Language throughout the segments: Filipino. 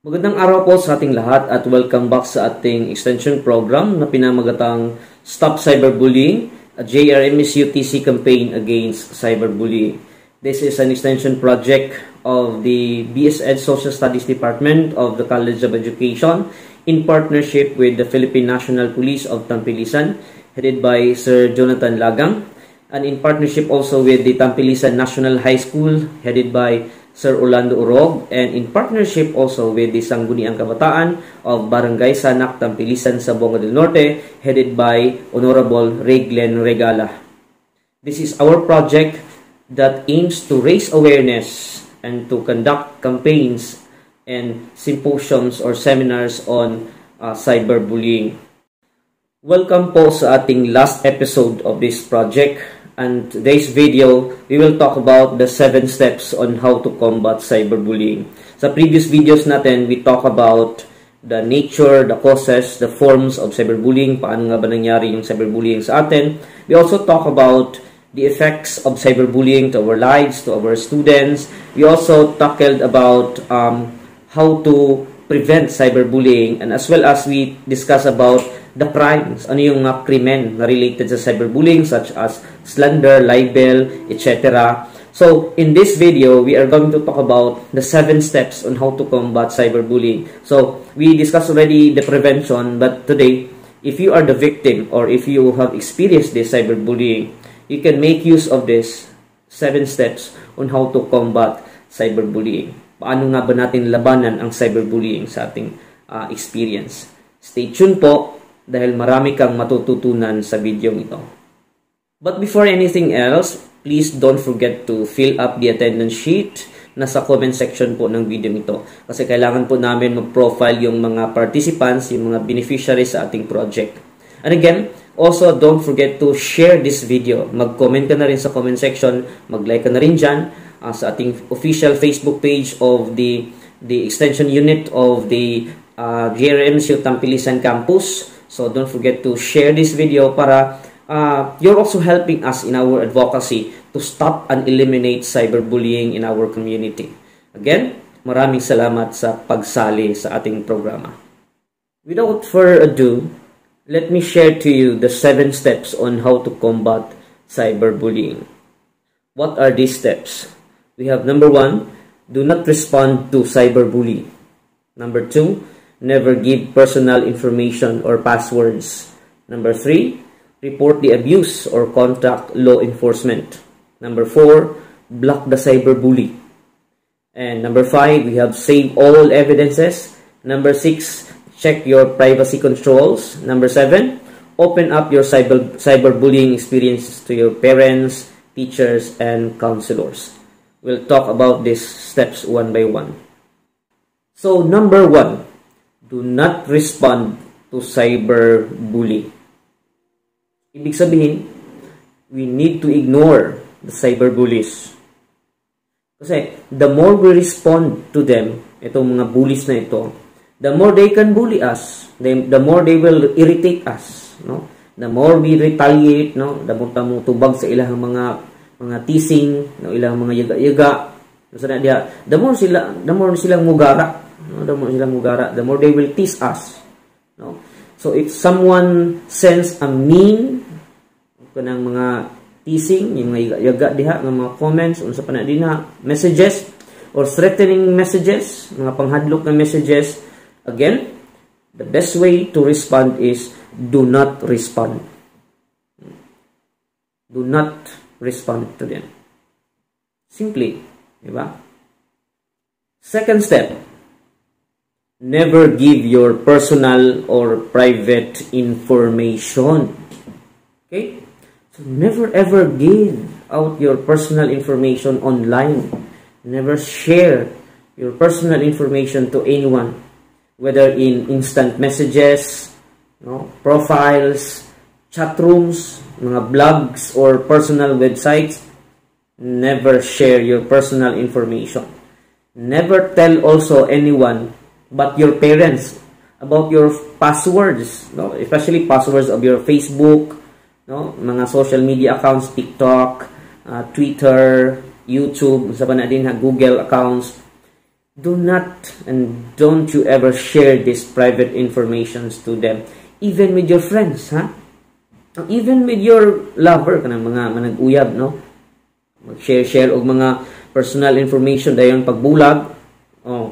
Magandang araw po sa ating lahat at welcome back sa ating extension program na pinamagatang Stop Cyberbullying, a JRMSUTC campaign against cyberbullying. This is an extension project of the BSEd Social Studies Department of the College of Education in partnership with the Philippine National Police of Tampilisan, headed by Sir Jonathan Lagang, and in partnership also with the Tampilisan National High School, headed by Sir Orlando Urog, and in partnership also with the Sangguniang Kabataan of Barangay Sanak, Tampilisan, Zamboanga del Norte, headed by Honorable Ray Glenn Regala. This is our project that aims to raise awareness and to conduct campaigns and symposiums or seminars on cyberbullying. Welcome po sa ating last episode of this project. And today's video, we will talk about the 7 steps on how to combat cyberbullying. Sa previous videos natin, we talk about the nature, the causes, the forms of cyberbullying, paano nga ba nangyari yung cyberbullying sa atin. We also talk about the effects of cyberbullying to our lives, to our students. We also tackled about how to prevent cyberbullying, and as well as we discuss about the crimes, ano yung krimen na related sa cyberbullying such as slander, libel, etc. So, in this video, we are going to talk about the 7 steps on how to combat cyberbullying. So, we discussed already the prevention, but today, if you are the victim or if you have experienced this cyberbullying, you can make use of this 7 steps on how to combat cyberbullying. Paano nga ba natin labanan ang cyberbullying sa ating experience? Stay tuned po, dahil marami kang matututunan sa video ito. But before anything else, please don't forget to fill up the attendance sheet na sa comment section po ng video ito. Kasi kailangan po namin mag-profile yung mga participants, yung mga beneficiaries sa ating project. And again, also don't forget to share this video. Mag-comment ka na rin sa comment section, mag-like ka na rin dyan sa ating official Facebook page of the extension unit of the JRMSU Tampilisan Campus. So don't forget to share this video para you're also helping us in our advocacy to stop and eliminate cyberbullying in our community. Again, maraming salamat sa pagsali sa ating programa. Without further ado, let me share to you the 7 steps on how to combat cyberbullying. What are these steps? We have number 1, do not respond to cyberbullying. Number 2, never give personal information or passwords. Number 3, report the abuse or contact law enforcement. Number 4, block the cyberbully. And number 5, we have save all evidences. Number 6, check your privacy controls. Number 7, open up your cyberbullying experiences to your parents, teachers, and counselors. We'll talk about these steps one by one. So, number 1, do not respond to cyberbullying. Ibig sabihin, we need to ignore the cyberbullies. Kasi the more we respond to them, itong mga bullies na ito, the more they can bully us, the more they will irritate us, no? The more we retaliate, no? The more tamo tubag sa ilang mga teasing, no? Ilang mga yaga-yaga, the more silang mugara. No, the more they will tease us. No? So if someone sends a meme kanang mga teasing, yung mga yaga diha ng mga comments unsa pa na dinha, messages or threatening messages, mga panghadlok na messages, again, the best way to respond is do not respond. Do not respond to them. Simply, di ba? Second step, never give your personal or private information. Okay? So, never ever give out your personal information online. Never share your personal information to anyone, whether in instant messages, no, profiles, chat rooms, mga blogs, or personal websites. Never share your personal information. Never tell also anyone but your parents about your passwords, no? Especially passwords of your Facebook, no? Mga social media accounts, TikTok, Twitter, YouTube, sa pa na din Google accounts. do not and don't you ever share these private informations to them, even with your friends, ha? Even with your lover, kanang mga manag-uyab, no? Mag-share og mga personal information dayon pagbulag,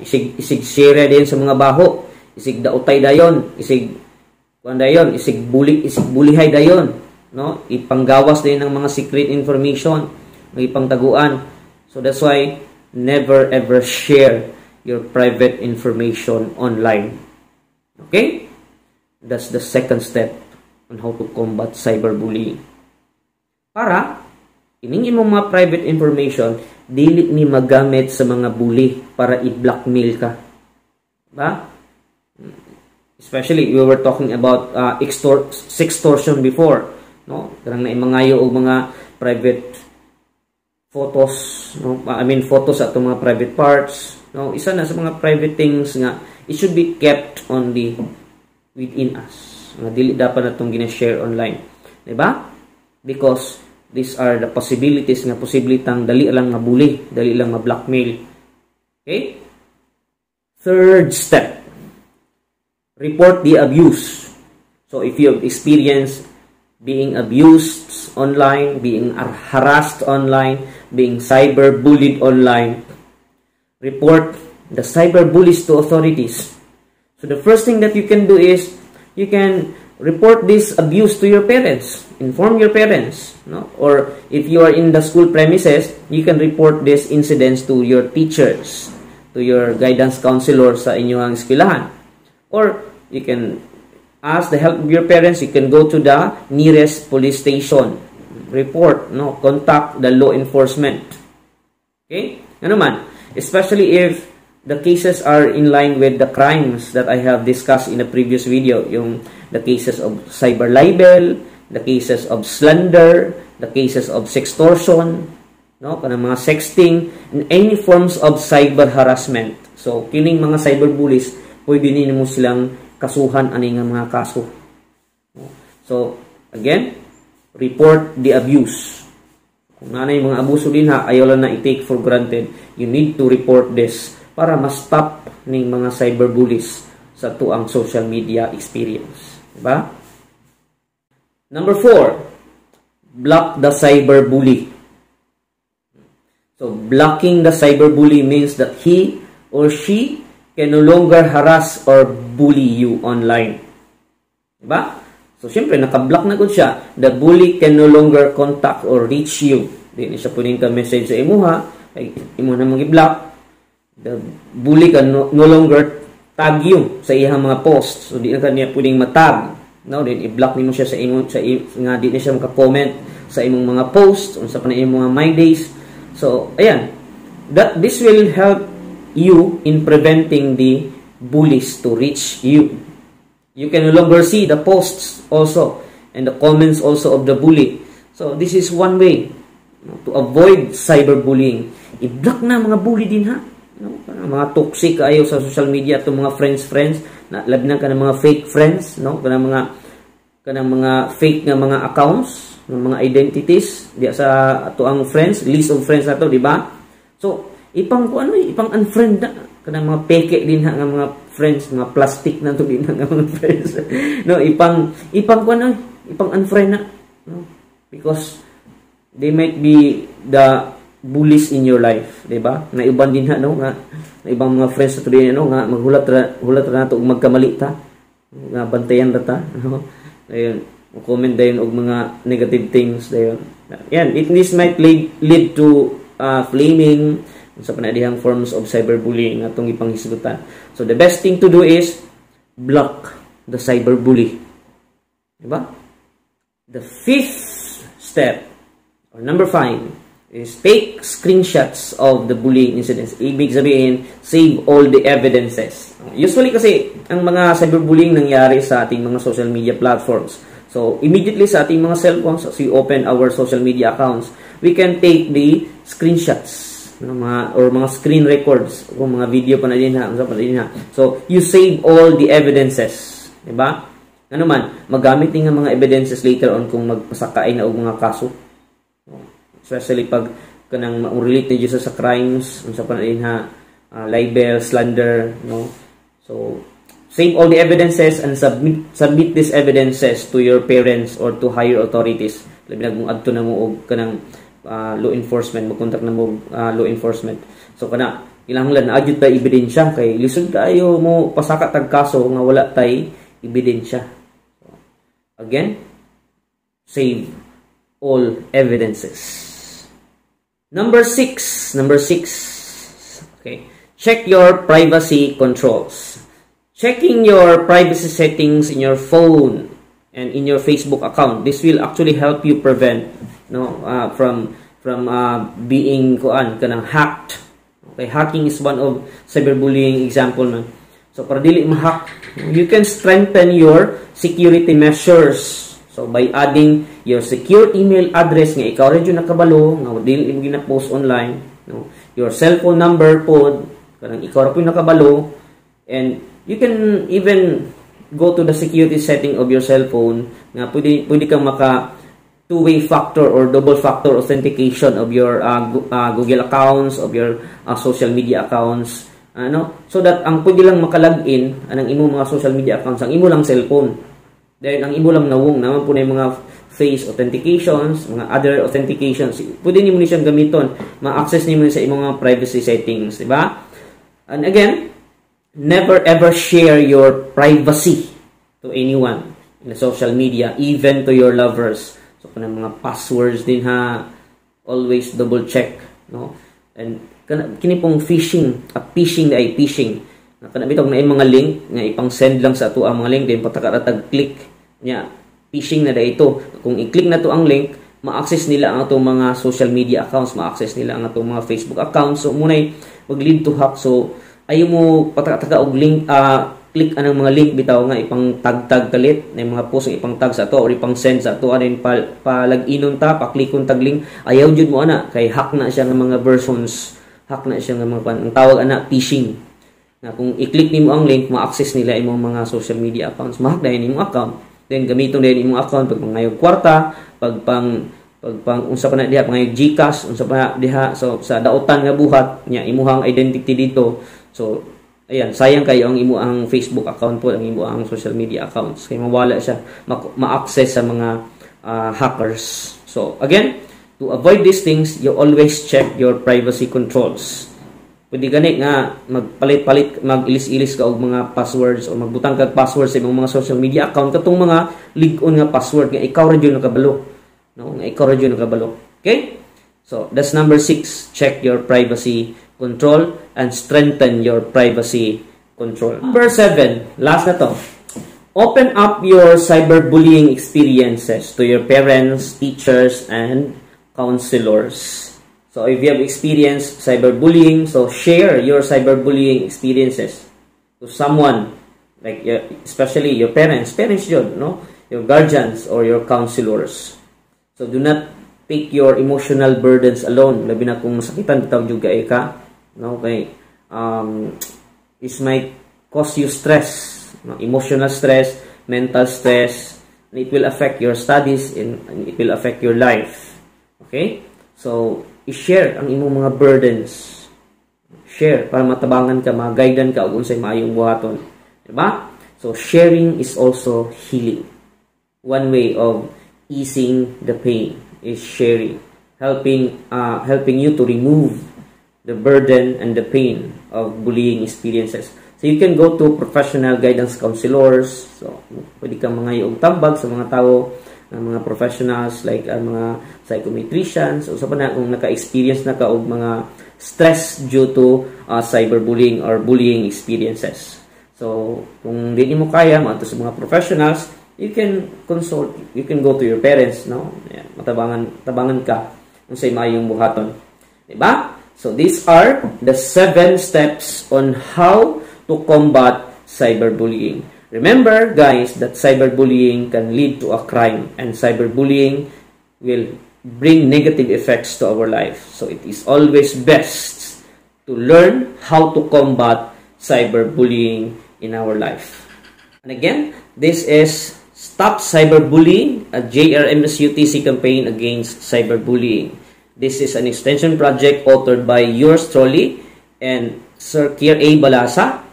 isig share din sa mga baho, isig daotay dayon, isig dayon, isig bulihay dayon, no? Ipanggawas din ng mga secret information, magipangtaguan. So that's why never ever share your private information online. Okay? That's the second step on how to combat cyberbullying. Para ining imong mga private information dili ni magamit sa mga bully para i-blackmail ka. Ba? Especially we were talking about sextortion before, no? Karang na imangayo og mga private photos, no? I mean photos ato mga private parts, no? Isa na sa mga private things nga it should be kept only within us. Nga dili dapat natong gina-share online, di ba? Because these are the possibilities nga posibilitang dali lang nga bully, dali lang nga blackmail. Okay? Third step, report the abuse. So if you have experienced being abused online, being harassed online, being cyberbullied online, report the cyberbullies to authorities. So the first thing that you can do is you can report this abuse to your parents. Inform your parents, no? Or if you are in the school premises, you can report these incidents to your teachers, to your guidance counselor sa inyong eskwelahan. Or you can ask the help of your parents. You can go to the nearest police station, report, no? Contact the law enforcement. Okay? Ano man, especially if the cases are in line with the crimes that I have discussed in the previous video, yung the cases of cyber libel, the cases of slander, the cases of sextortion, no, kanang mga sexting, and any forms of cyber harassment. So kining mga cyberbullies, pwede nimo silang kasuhan ani nga mga kaso. So again, report the abuse. Kung nanay mga abuso din ha, ayaw lang na i-take for granted. You need to report this para ma-stop ning mga cyberbullies sa tuang social media experience. Diba? Number 4, block the cyberbully. So, blocking the cyberbully means that he or she can no longer harass or bully you online. Diba? So, syempre, naka-block na gud siya. The bully can no longer contact or reach you. Di siya pwedeng ka-message sa imuha, ay imo na mag-i-block. The bully can no longer tag you sa iyang mga posts. So, di na kanya pwedeng matag. No? Then, i-block nimo siya sa imong, nga di na siya maka-comment sa imong mga posts, o sa panay imong mga my days. So, ayan. This will help you in preventing the bullies to reach you. You can no longer see the posts also and the comments also of the bully. So, this is one way to avoid cyberbullying. I-block na mga bully din ha. No? Mga toxic ayo sa social media itong mga friends na labi na kanang mga fake friends, no? Kanang mga fake nga mga accounts, ng mga identities diya sa ato ang friends, list of friends nato, di ba? So ipang unfriend na kanang mga peke din ha nga mga friends, mga plastic na to din nga mga friends. No, ipang unfriend na, no? Because they might be the bullies in your life, di ba? Na iban din ha, no, nga na ibang mga friends to din, no, nga maghulat ra nato og magkamali ta, nga bantayan ra ta, no? Ayun, comment dayon og mga negative things dayon. Yan, this might lead to flaming sa panadihang forms of cyberbullying atong ipanghisgutan. So the best thing to do is block the cyberbully. Di ba? The fifth step, or number 5, is take screenshots of the bullying incidents. Ibig sabihin, save all the evidences. Usually kasi, ang mga cyberbullying nangyari sa ating mga social media platforms. So, immediately sa ating mga cellphones, as we open our social media accounts, we can take the screenshots, or mga screen records, o mga video pa na din ha. So, you save all the evidences. Diba? Ano man, magamit din nga mga evidences later on kung magpasakain na og mga kaso. Especially pag kanang ma-relate niyo sa crimes, unsa pa na din ha, libel, slander, no? So, save all the evidences and submit these evidences to your parents or to higher authorities. Labi na kung adto na mo og kanang law enforcement, mag-contact na mo law enforcement. So kana ilahanglan na agyud tay ebidensya kay lisod kayo mo pasaka tag kaso nga wala tay ebidensya. So, again, save all evidences. Number 6. Okay. Check your privacy controls. Checking your privacy settings in your phone and in your Facebook account. This will actually help you prevent from being kanang hacked. Okay, hacking is one of cyberbullying example man. So para dili ma-hack, you can strengthen your security measures. So by adding your secure email address nga ikaw ra jud nakabalo nga dili mo gina-post online, no? Your cellphone number pod kanang ikaw ra pud nakabalo, and you can even go to the security setting of your cell phone nga pwede kang maka two-way factor or double factor authentication of your Google accounts, of your social media accounts, so that ang pwede lang maka-login anang imo mga social media accounts ang imo lang cellphone. Then ang imo lang nawong naman po na yung mga face authentications, mga other authentications, pwede nimo ni siyang gamiton, ma-access nimo sa imong mga privacy settings, di ba? And again, never ever share your privacy to anyone in the social media, even to your lovers. So kanang mga passwords din ha, always double check, no? And kini pong phishing kana bitog na yung mga link nga ipang send lang sa ato ang mga link din patakaratag click nya phishing na ito. Kung i-click na to ang link, ma-access nila ang atong mga social media accounts, ma-access nila ang atong mga Facebook accounts. So munay mag-lead to hack. So ayo mo pataka og link, click anang mga link bitaw nga ipang tag kalit na mga post nga ipang tag sa ato or ipang send sa ato anin palag-inon ta pa-clickon tag link, ayaw jud mo ana kay hack na siya nga mga versions, hack na siya nga mga ang tawag ana phishing. Na kung i-click nimo ang link, ma-access nila imong mga social media accounts, ma-hack na imong account. Then gamiton din imong account pag mangayog kwarta, pagpang unsa pa na diha pangayog GCash, unsa pa na diha so sa daotan nga buhat nya imuhang identity dito. So ayan, sayang kayo ang imo ang Facebook account po, ang imo ang social media accounts kay mawala siya, ma-access sa mga hackers. So again, to avoid these things, you always check your privacy controls. Pwede gani nga magpalit-palit, mag-ilis-ilis ka og mga passwords o magbutang ka passwords sa imong mga social media account katong mga lig-on nga password nga ikaw ra jud nakabalo, no? Nga ikaw ra jud nakabalo. Okay? So that's number 6. Check your privacy control and strengthen your privacy control. Number 7, last na to. Open up your cyberbullying experiences to your parents, teachers, and counselors. So if you have experienced cyberbullying, so share your cyberbullying experiences to someone, like especially your parents yun, no? Your guardians or your counselors. So do not take your emotional burdens alone. Labi na kung sakitan bitaw jud kay ka, no? Kay this might cause you stress, no? Emotional stress, mental stress, and it will affect your studies and it will affect your life. Okay? So i-share ang imong mga burdens. Share para matabangan ka, ma-guidean ka ug unsay maayong buhaton. Diba? So sharing is also healing. One way of easing the pain is sharing, helping you to remove the burden and the pain of bullying experiences. So you can go to professional guidance counselors. So pwede kang mangayo og tambag sa mga tao, mga professionals like mga psychometricians o sa na kung naka-experience na ka og mga stress due to cyberbullying or bullying experiences. So kung di mo kaya maadto sa mga professionals, you can consult, you can go to your parents, no? Ayan, tabangan ka unsay maayong buhaton. Diba? So these are the 7 steps on how to combat cyberbullying. Remember, guys, that cyberbullying can lead to a crime, and cyberbullying will bring negative effects to our life. So it is always best to learn how to combat cyberbullying in our life. And again, this is Stop Cyberbullying, a JRMSUTC campaign against cyberbullying. This is an extension project authored by yours truly, and Sir Kier A. Balasa,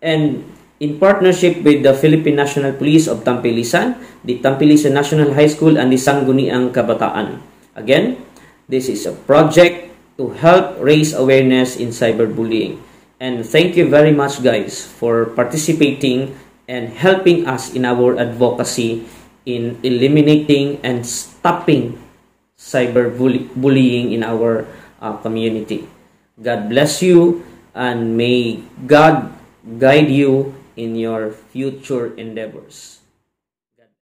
and in partnership with the Philippine National Police of Tampilisan, the Tampilisan National High School, and the Sangguniang Kabataan. Again, this is a project to help raise awareness in cyberbullying. And thank you very much, guys, for participating and helping us in our advocacy in eliminating and stopping cyberbullying in our community. God bless you, and may God guide you in your future endeavors.